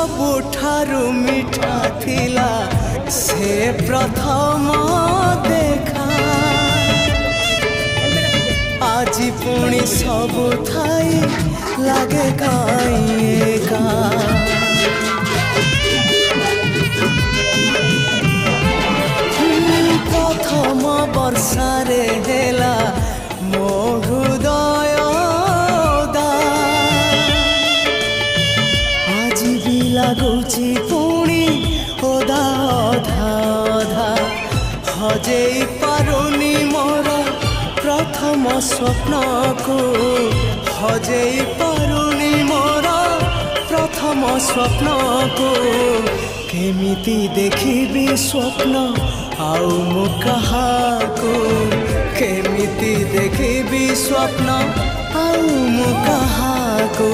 सबुठारु मिठा थिला से प्रथम देखा आज पुणी सबु थाई लागे काई का प्रथम वर्षारे हेला मो हृदय आज भी लगुची पुणी ओदा अधा अधा हजेई पारुनी मोर प्रथम स्वप्न को हजेई पारुनी मोर प्रथम स्वप्न को केमिति देखिबी स्वप्न आउ मु कहाको केमिति देखिबी स्वप्न आउ मु कहाको।